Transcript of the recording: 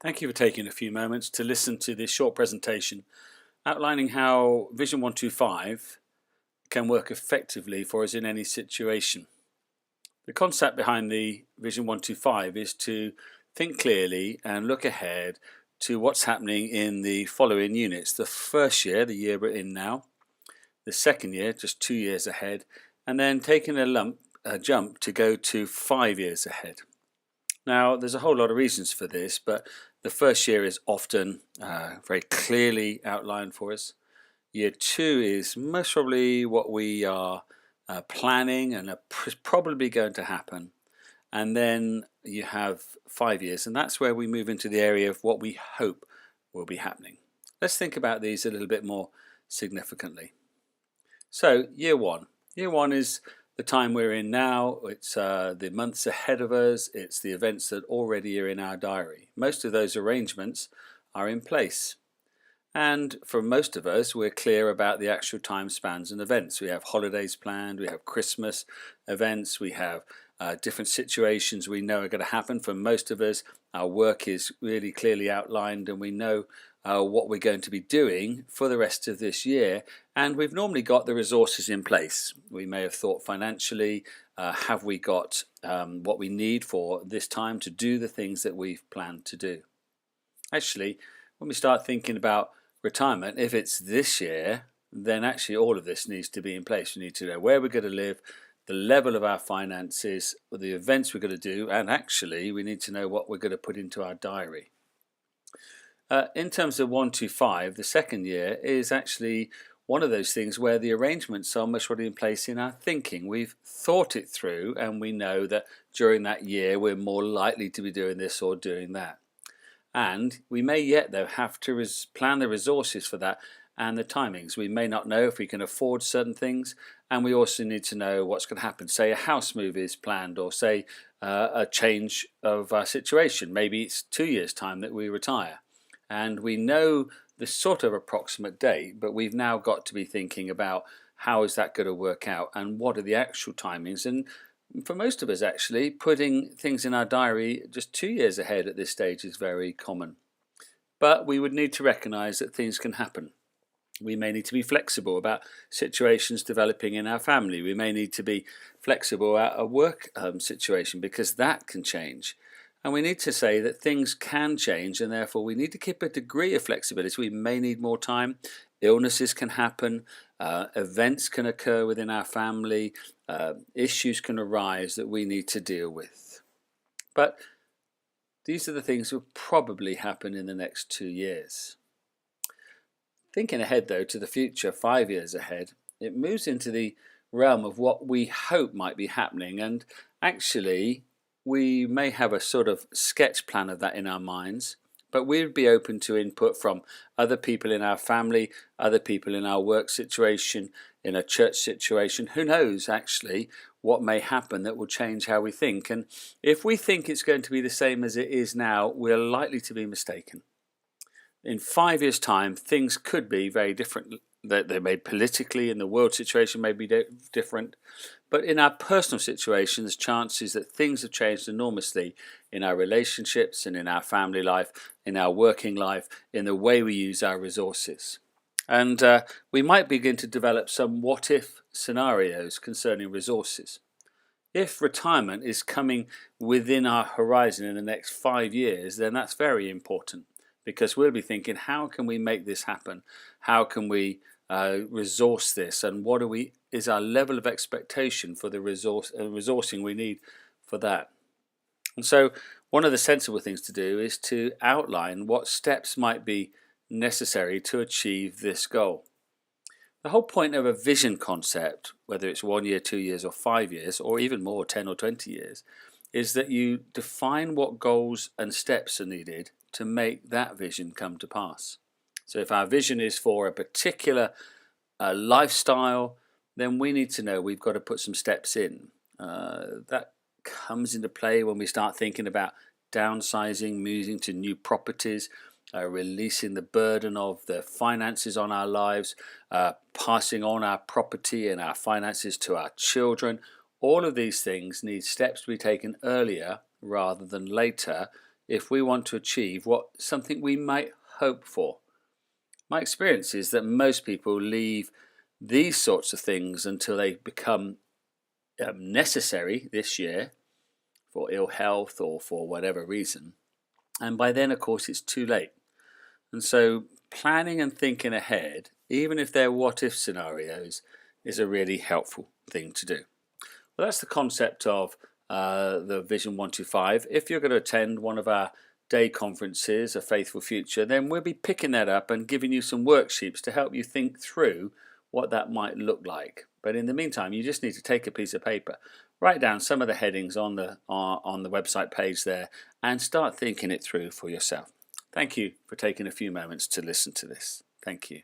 Thank you for taking a few moments to listen to this short presentation outlining how Vision 125 can work effectively for us in any situation. The concept behind the Vision 125 is to think clearly and look ahead to what's happening in the following units. The first year, the year we're in now, the second year, just 2 years ahead, and then taking a jump to go to 5 years ahead. Now, there's a whole lot of reasons for this, but the first year is often very clearly outlined for us. Year 2 is most probably what we are planning and are probably going to happen. And then you have 5 years, and that's where we move into the area of what we hope will be happening. Let's think about these a little bit more significantly. So, year 1. Year 1 is the time we're in now. It's the months ahead of us. It's the events that already are in our diary. Most of those arrangements are in place. And for most of us, we're clear about the actual time spans and events. We have holidays planned, we have Christmas events, we have different situations we know are going to happen. For most of us, our work is really clearly outlined and we know what we're going to be doing for the rest of this year, and we've normally got the resources in place. We may have thought financially, have we got what we need for this time to do the things that we've planned to do. Actually, when we start thinking about retirement, if it's this year, then actually all of this needs to be in place. We need to know where we're going to live, the level of our finances, the events we're going to do, and actually we need to know what we're going to put into our diary. In terms of 125, the second year is actually one of those things where the arrangements are much already in place in our thinking. We've thought it through and we know that during that year we're more likely to be doing this or doing that. And we may yet though have to plan the resources for that and the timings. We may not know if we can afford certain things, and we also need to know what's going to happen. Say a house move is planned, or say a change of our situation. Maybe it's 2 years' time that we retire. And we know the sort of approximate date, but we've now got to be thinking about how is that going to work out and what are the actual timings. And for most of us actually, putting things in our diary just 2 years ahead at this stage is very common. But we would need to recognise that things can happen. We may need to be flexible about situations developing in our family. We may need to be flexible about a work situation because that can change. And we need to say that things can change, and therefore we need to keep a degree of flexibility. We may need more time. Illnesses can happen. Events can occur within our family. Issues can arise that we need to deal with. But these are the things that will probably happen in the next 2 years. Thinking ahead, though, to the future, 5 years ahead, it moves into the realm of what we hope might be happening. And actually, we may have a sort of sketch plan of that in our minds, but we'd be open to input from other people in our family, other people in our work situation, in a church situation. Who knows actually what may happen that will change how we think. And if we think it's going to be the same as it is now, we're likely to be mistaken. In 5 years' time, things could be very different. They may politically, in the world situation, may be different. But in our personal situation, there's chances that things have changed enormously in our relationships and in our family life, in our working life, in the way we use our resources. And we might begin to develop some what-if scenarios concerning resources. If retirement is coming within our horizon in the next 5 years, then that's very important, because we'll be thinking, how can we make this happen? How can we resource this, and what is our level of expectation for the resourcing we need for that? And so one of the sensible things to do is to outline what steps might be necessary to achieve this goal. The whole point of a vision concept, whether it's 1 year, 2 years or 5 years, or even more, 10 or 20 years, is that you define what goals and steps are needed to make that vision come to pass. So if our vision is for a particular lifestyle, then we need to know we've got to put some steps in. That comes into play when we start thinking about downsizing, moving to new properties, releasing the burden of the finances on our lives, passing on our property and our finances to our children. All of these things need steps to be taken earlier rather than later if we want to achieve something we might hope for. My experience is that most people leave these sorts of things until they become necessary this year for ill health or for whatever reason. And by then, of course, it's too late. And so planning and thinking ahead, even if they're what-if scenarios, is a really helpful thing to do. Well, that's the concept of the Vision 125. If you're going to attend one of our day conferences, A Faithful Future, then we'll be picking that up and giving you some worksheets to help you think through what that might look like. But in the meantime, you just need to take a piece of paper, write down some of the headings on the website page there, and start thinking it through for yourself. Thank you for taking a few moments to listen to this. Thank you.